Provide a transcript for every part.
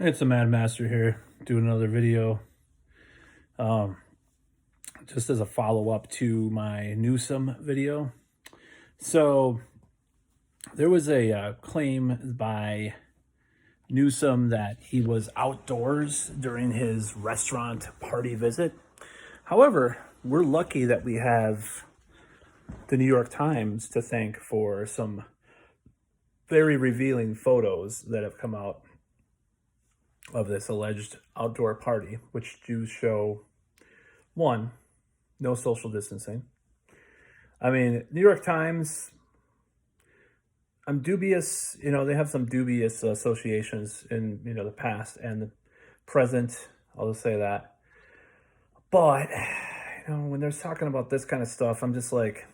It's a Mad Master here, doing another video. Um, just as a follow-up to my Newsom video. So there was a claim by Newsom that he was outdoors during his restaurant party visit. However, we're lucky that we have the New York Times to thank for some very revealing photos that have come out of this alleged outdoor party, which do show, one, no social distancing. I mean, New York Times, I'm dubious, they have some dubious associations in, the past and the present. I'll just say that. But, when they're talking about this kind of stuff, I'm just like,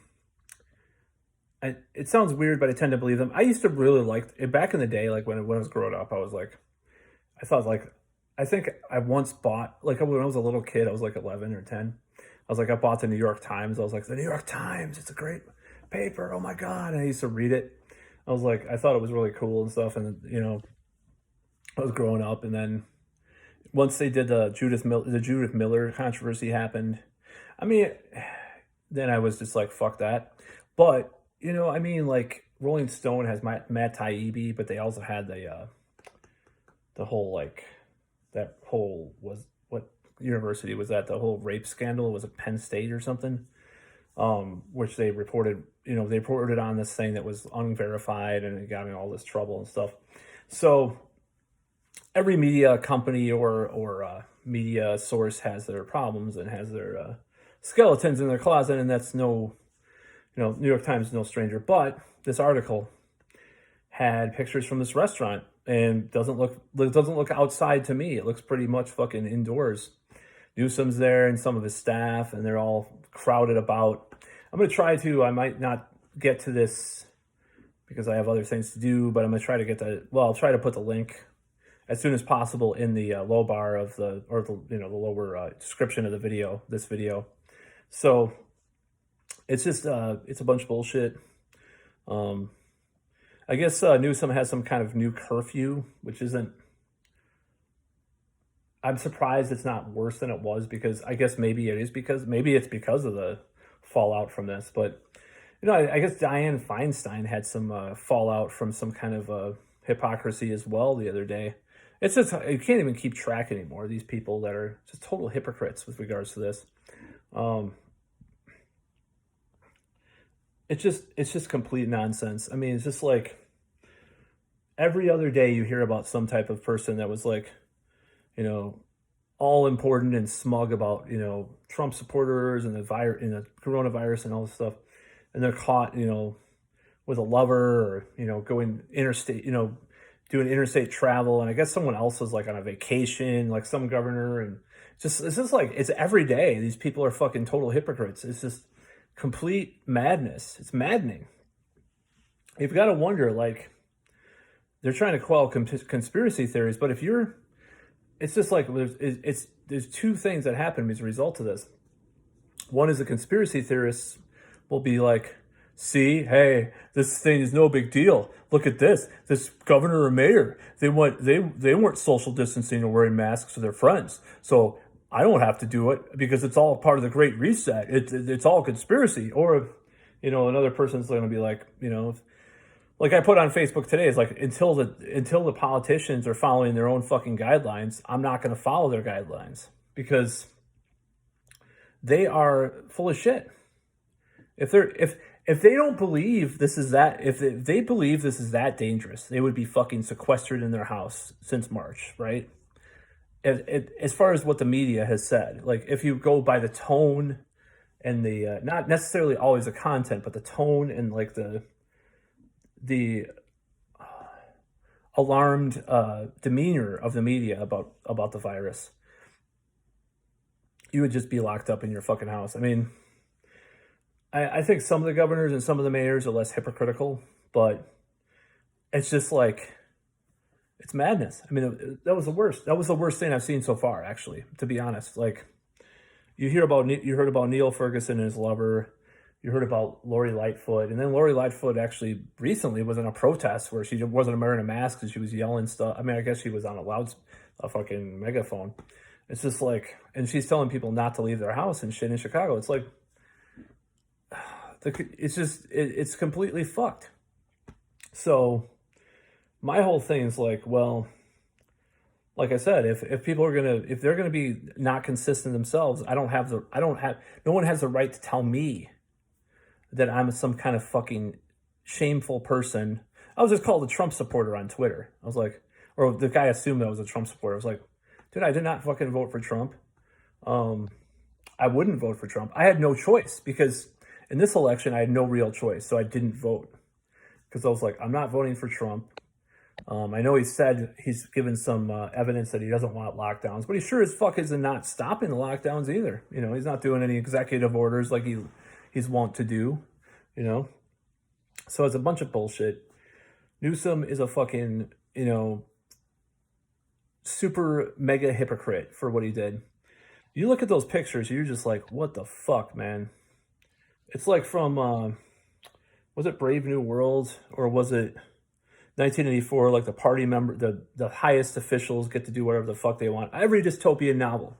it sounds weird, but I tend to believe them. I used to really like it back in the day, like when I was growing up, I think I once bought, like when I was a little kid, I was like 11 or 10. I bought the New York Times. I was like, the New York Times, it's a great paper. Oh my God. And I used to read it. I thought it was really cool and stuff. And, I was growing up. And then once they did the Judith Miller controversy happened, then I was just like, fuck that. But, like Rolling Stone has Matt Taibbi, but they also had the whole, what university was that? The whole rape scandal was it Penn State or something? Which they reported, they reported on this thing that was unverified and it got in all this trouble and stuff. So every media company or media source has their problems and has their skeletons in their closet, and that's New York Times is no stranger. But this article had pictures from this restaurant and doesn't look outside to me. It looks pretty much fucking indoors. Newsom's there and some of his staff, and they're all crowded about. I might not get to this because I have other things to do, but I'm gonna try to I'll try to put the link as soon as possible in the low bar of the lower description of this video. So it's just it's a bunch of bullshit. I guess Newsom has some kind of new curfew, which isn't. I'm surprised it's not worse than it was, because I guess maybe it's because of the fallout from this. But I guess Dianne Feinstein had some fallout from some kind of hypocrisy as well the other day. It's just, you can't even keep track anymore. These people that are just total hypocrites with regards to this. It's just complete nonsense. It's just like every other day you hear about some type of person that was like, all important and smug about, Trump supporters and the coronavirus and all this stuff. And they're caught, with a lover or, going interstate, doing interstate travel. And I guess someone else was like on a vacation, like some governor. And it's just like, it's every day. These people are fucking total hypocrites. It's just complete madness. It's maddening. You've got to wonder, like, they're trying to quell conspiracy theories, but it's just like there's two things that happen as a result of this. One is the conspiracy theorists will be like, see, hey, this thing is no big deal. Look at this governor or mayor. They weren't social distancing or wearing masks with their friends, so I don't have to do it because it's all part of the Great Reset. It's all conspiracy. Or, another person's going to be like, like I put on Facebook today, it's like, until the politicians are following their own fucking guidelines, I'm not going to follow their guidelines because they are full of shit. If they don't believe this is that, if they believe this is that dangerous, they would be fucking sequestered in their house since March, right? As far as what the media has said, like if you go by the tone and the not necessarily always the content, but the tone and like the alarmed demeanor of the media about the virus, you would just be locked up in your fucking house. I think some of the governors and some of the mayors are less hypocritical, but it's just like, it's madness. That was the worst. That was the worst thing I've seen so far, actually, to be honest. Like, you heard about Neil Ferguson and his lover. You heard about Lori Lightfoot, and then Lori Lightfoot actually recently was in a protest where she wasn't wearing a mask and she was yelling stuff. I mean, I guess she was on a fucking megaphone. It's just like, and she's telling people not to leave their house and shit in Chicago. It's like, it's completely fucked. So my whole thing is like, well, like I said, if people are if they're gonna be not consistent themselves, no one has the right to tell me that I'm some kind of fucking shameful person. I was just called a Trump supporter on Twitter. I was like, or the guy assumed I was a Trump supporter. I was like, dude, I did not fucking vote for Trump. I wouldn't vote for Trump. I had no choice because in this election, I had no real choice. So I didn't vote because I was like, I'm not voting for Trump. I know he said he's given some evidence that he doesn't want lockdowns, but he sure as fuck is not stopping the lockdowns either. You know, he's not doing any executive orders like he's wont to do, you know? So it's a bunch of bullshit. Newsom is a fucking, you know, super mega hypocrite for what he did. You look at those pictures, you're just like, what the fuck, man? It's like from, was it Brave New World or was it 1984, like the party member, the highest officials get to do whatever the fuck they want. Every dystopian novel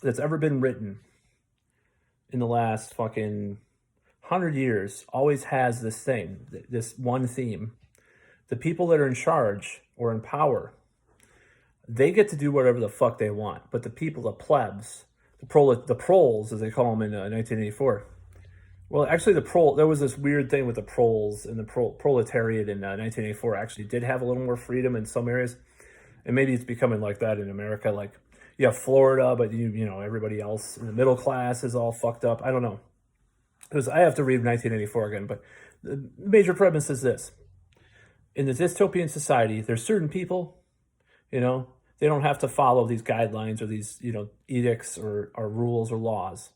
that's ever been written in the last fucking 100 years always has this thing, this one theme. The people that are in charge or in power, they get to do whatever the fuck they want. But the people, the plebs, the proles, as they call them in 1984. Well, actually, there was this weird thing with the proles and the proletariat in 1984 actually did have a little more freedom in some areas. And maybe it's becoming like that in America. Like, you have Florida, but you know, everybody else in the middle class is all fucked up. I don't know. Because I have to read 1984 again, but the major premise is this. In the dystopian society, there's certain people, you know, they don't have to follow these guidelines or these, you know, edicts or rules or laws.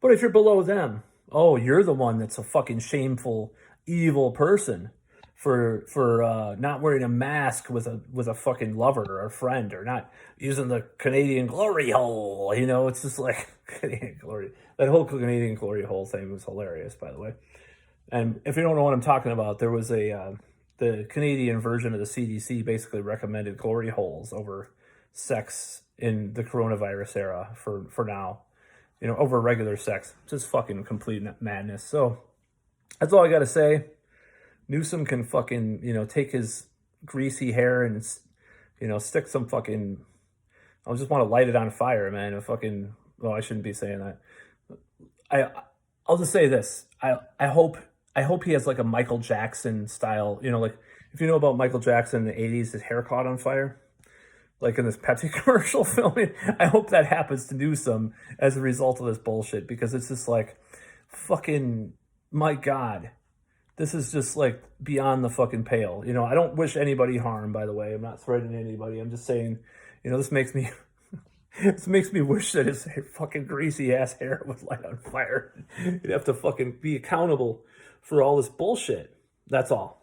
But if you're below them, oh, you're the one that's a fucking shameful, evil person for not wearing a mask with a fucking lover or a friend, or not using the Canadian glory hole. You know, it's just like Canadian glory. That whole Canadian glory hole thing was hilarious, by the way. And if you don't know what I'm talking about, there was the Canadian version of the CDC basically recommended glory holes over sex in the coronavirus era for now. You know, over regular sex. Just fucking complete madness. So that's all I got to say. Newsom can fucking, you know, take his greasy hair and, you know, stick some fucking, I just want to light it on fire, man. Well, I shouldn't be saying that. I'll just say this. I hope he has like a Michael Jackson style, you know, like if you know about Michael Jackson in the 80s, his hair caught on fire. Like in this Pepsi commercial filming. I hope that happens to Newsom as a result of this bullshit, because it's just like, fucking, my God, this is just like beyond the fucking pale. You know, I don't wish anybody harm, by the way. I'm not threatening anybody. I'm just saying, you know, this makes me wish that his fucking greasy ass hair would light on fire. You'd have to fucking be accountable for all this bullshit. That's all.